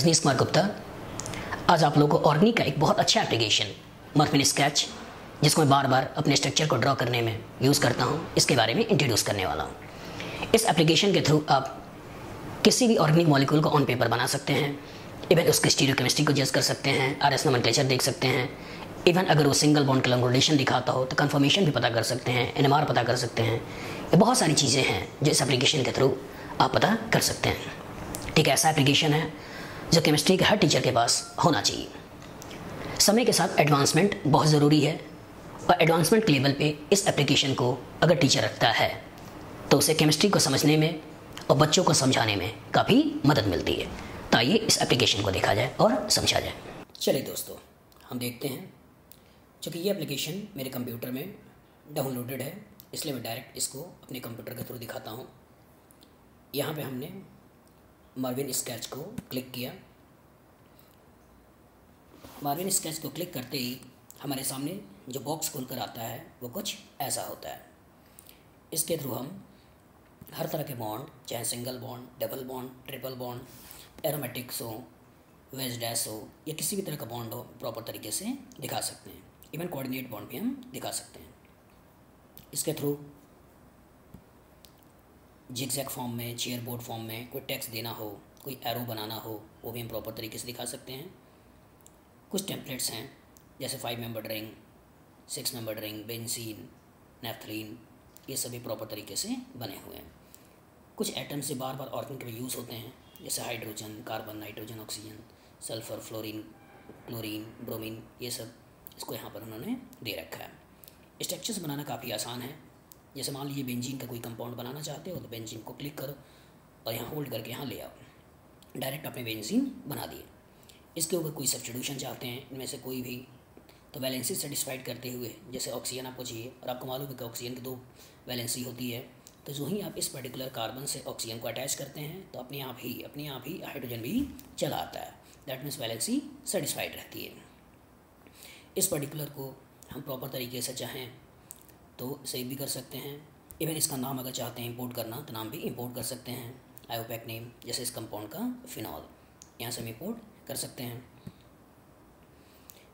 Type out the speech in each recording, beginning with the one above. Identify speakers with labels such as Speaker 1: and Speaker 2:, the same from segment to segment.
Speaker 1: रजनीश कुमार गुप्ता। आज आप लोगों को ऑर्गेनिक का एक बहुत अच्छा एप्लीकेशन मॉर्फिन स्केच, जिसको मैं बार बार अपने स्ट्रक्चर को ड्रॉ करने में यूज़ करता हूँ, इसके बारे में इंट्रोड्यूस करने वाला हूँ। इस एप्लीकेशन के थ्रू आप किसी भी ऑर्गेनिक मॉलिक्यूल को ऑन पेपर बना सकते हैं, इवन उसकी स्टीरियोकेमिस्ट्री को जज कर सकते हैं, RS नोमेनक्लेचर देख सकते हैं, इवन अगर वो सिंगल बॉन्ड कन्फर्मेशन दिखाता हो तो कन्फर्मेशन भी पता कर सकते हैं, NMR पता कर सकते हैं। ये बहुत सारी चीज़ें हैं जो इस एप्लीकेशन के थ्रू आप पता कर सकते हैं। एक ऐसा एप्लीकेशन है जो केमिस्ट्री के हर टीचर के पास होना चाहिए। समय के साथ एडवांसमेंट बहुत ज़रूरी है और एडवांसमेंट लेवल पे इस एप्लीकेशन को अगर टीचर रखता है तो उसे केमिस्ट्री को समझने में और बच्चों को समझाने में काफ़ी मदद मिलती है। तो आइए इस एप्लीकेशन को देखा जाए और समझा जाए। चलिए दोस्तों, हम देखते हैं। चूँकि ये एप्लीकेशन मेरे कंप्यूटर में डाउनलोडेड है, इसलिए मैं डायरेक्ट इसको अपने कंप्यूटर के थ्रू दिखाता हूँ। यहाँ पे हमने मॉर्फिन स्केच को क्लिक किया। मॉर्फिन स्केच को क्लिक करते ही हमारे सामने जो बॉक्स खुलकर आता है वो कुछ ऐसा होता है। इसके थ्रू हम हर तरह के बॉन्ड, चाहे single bond, double bond, triple bond, aromatics हो, वेज डैश हो या किसी भी तरह का बॉन्ड हो, प्रॉपर तरीके से दिखा सकते हैं। इवन कोऑर्डिनेट बॉन्ड भी हम दिखा सकते हैं। इसके थ्रू जिगजैग फॉर्म में, चेयर बोर्ड फॉर्म में कोई टेक्स्ट देना हो, कोई एरो बनाना हो, वो भी हम प्रॉपर तरीके से दिखा सकते हैं। कुछ टेम्पलेट्स हैं जैसे 5 membered ring, 6 membered ring, benzene, naphthalene, ये सभी प्रॉपर तरीके से बने हुए हैं। कुछ एटम से बार बार ऑर्गेनिक में यूज़ होते हैं, जैसे hydrogen, carbon, nitrogen, oxygen, sulphur, fluorine, chlorine, bromine, ये सब इसको यहाँ पर उन्होंने दे रखा है। स्ट्रक्चर्स बनाना काफ़ी आसान है। जैसे मान लीजिए बेंजीन का कोई कंपाउंड बनाना चाहते हो तो बेंजीन को क्लिक करो और यहाँ होल्ड करके यहाँ ले आओ, डायरेक्ट आपने बेंजीन बना दिए। इसके ऊपर कोई सब्स्टिट्यूशन चाहते हैं इनमें से कोई भी, तो वैलेंसी सेटिस्फाइड करते हुए, जैसे ऑक्सीजन आपको चाहिए और आपको मालूम है कि ऑक्सीजन की 2 वैलेंसी होती है, तो जो ही आप इस पर्टिकुलर कार्बन से ऑक्सीजन को अटैच करते हैं तो अपने आप ही हाइड्रोजन भी चला आता है। दैट मीन्स वैलेंसी सेटिस्फाइड रहती है। इस पर्टिकुलर को हम प्रॉपर तरीके से चाहें तो सेव भी कर सकते हैं। इवन इसका नाम अगर चाहते हैं इंपोर्ट करना तो नाम भी इंपोर्ट कर सकते हैं। आयोपैक नेम, जैसे इस कंपाउंड का फिनॉल, यहाँ से हम इंपोर्ट कर सकते हैं।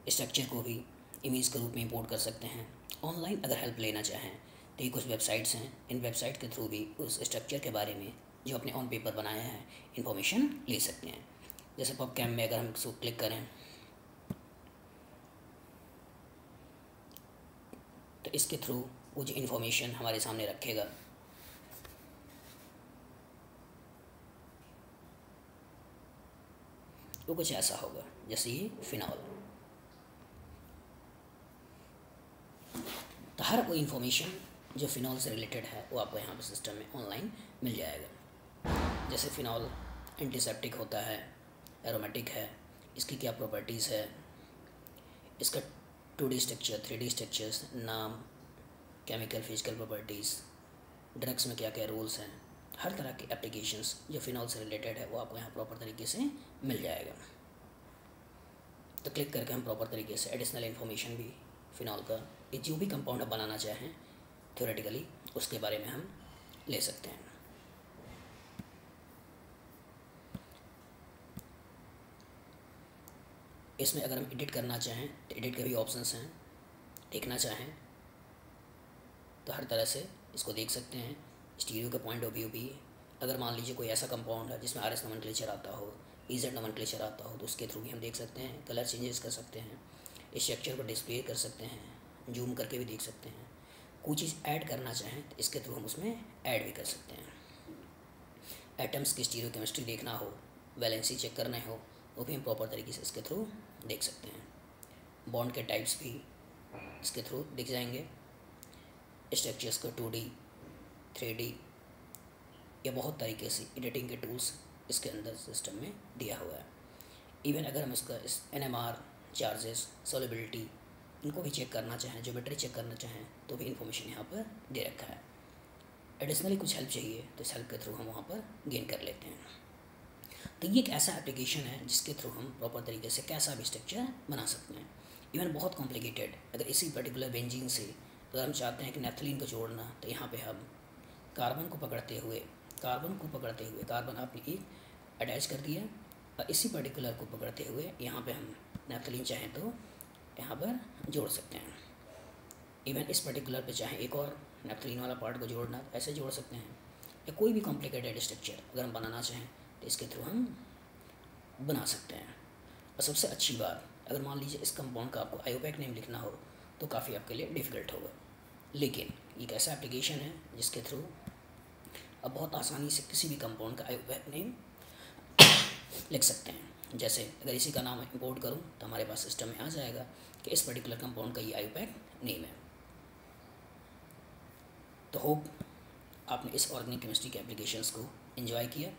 Speaker 1: स्ट्रक्चर को भी इमेज के रूप में इंपोर्ट कर सकते हैं। ऑनलाइन अगर हेल्प लेना चाहें तो ये कुछ वेबसाइट्स हैं, इन वेबसाइट के थ्रू भी उस स्ट्रक्चर के बारे में जो अपने ऑन पेपर बनाया है इंफॉर्मेशन ले सकते हैं। जैसे पबकेम में अगर हम इसको क्लिक करें तो इसके थ्रू वो जो इन्फॉर्मेशन हमारे सामने रखेगा वो कुछ ऐसा होगा, जैसे ये फिनॉल। तो हर कोई इन्फॉर्मेशन जो फिनॉल से रिलेटेड है वो आपको यहाँ पर सिस्टम में ऑनलाइन मिल जाएगा। जैसे फिनॉल एंटीसेप्टिक होता है, एरोमेटिक है, इसकी क्या प्रॉपर्टीज़ है, इसका 2D स्ट्रक्चर, 3D स्ट्रक्चर्स, नाम, केमिकल फिजिकल प्रॉपर्टीज़, ड्रग्स में क्या क्या रूल्स हैं, हर तरह के एप्लीकेशंस जो फिनॉल से रिलेटेड है वो आपको यहाँ प्रॉपर तरीके से मिल जाएगा। तो क्लिक करके हम प्रॉपर तरीके से एडिशनल इन्फॉर्मेशन भी फिनॉल का, ये जो भी कंपाउंड आप बनाना चाहें थ्योरेटिकली उसके बारे में हम ले सकते हैं। इसमें अगर हम एडिट करना चाहें तो एडिट के भी ऑप्शंस हैं, देखना चाहें तो हर तरह से इसको देख सकते हैं। स्टीरियो का पॉइंट ऑफ व्यू भी, अगर मान लीजिए कोई ऐसा कंपाउंड है जिसमें RS नोमेनक्लेचर आता हो, EZ नोमेनक्लेचर आता हो, तो उसके थ्रू भी हम देख सकते हैं। कलर चेंजेस कर सकते हैं, स्ट्रक्चर को डिस्प्ले कर सकते हैं, जूम करके भी देख सकते हैं। कोई चीज़ ऐड करना चाहें तो इसके थ्रू हम उसमें ऐड भी कर सकते हैं। एटम्स की स्टीरियोकेमिस्ट्री देखना हो, वैलेंसी चेक करने हो, वो भी हम प्रॉपर तरीके से इसके थ्रू देख सकते हैं। बॉन्ड के टाइप्स भी इसके थ्रू दिख जाएंगे। स्ट्रक्चर्स को 2D, 3D या बहुत तरीके से एडिटिंग के टूल्स इसके अंदर सिस्टम में दिया हुआ है। इवन अगर हम इसका NMR, चार्जेस, सॉल्युबिलिटी, इनको भी चेक करना चाहें, ज्योमेट्री चेक करना चाहें तो भी इन्फॉर्मेशन यहाँ पर दे रखा है। एडिशनली कुछ हेल्प चाहिए तो इस हेल्प के थ्रू हम वहाँ पर गेन कर लेते हैं। तो ये एक ऐसा एप्लीकेशन है जिसके थ्रू हम प्रॉपर तरीके से कैसा भी स्ट्रक्चर बना सकते हैं। इवन बहुत कॉम्प्लिकेटेड, अगर इसी पर्टिकुलर बेंजीन से अगर हम चाहते हैं कि नेफ्थलीन को जोड़ना, तो यहाँ पे हम कार्बन को पकड़ते हुए कार्बन आपने एक अटैच कर दिया और इसी पर्टिकुलर को पकड़ते हुए यहाँ पे हम नैप्थलीन चाहें तो यहाँ पर जोड़ सकते हैं। इवन इस पर्टिकुलर पे चाहें एक और नैप्थलीन वाला पार्ट को जोड़ना, ऐसे जोड़ सकते हैं। या कोई भी कॉम्प्लिकेटेड स्ट्रक्चर अगर हम बनाना चाहें तो इसके थ्रू हम बना सकते हैं। और सबसे अच्छी बात, अगर मान लीजिए इस कंपाउंड का आपको आयोपैक नेम लिखना हो तो काफ़ी आपके लिए डिफ़िकल्ट होगा, लेकिन एक ऐसा एप्लीकेशन है जिसके थ्रू अब बहुत आसानी से किसी भी कंपाउंड का आयोपैक नेम लिख सकते हैं। जैसे अगर इसी का नाम इंपोर्ट करूं तो हमारे पास सिस्टम में आ जाएगा कि इस पर्टिकुलर कंपाउंड का ये आयोपैक नेम है। तो होप आपने इस ऑर्गेनिक केमिस्ट्री के एप्लीकेशंस को एंजॉय किया।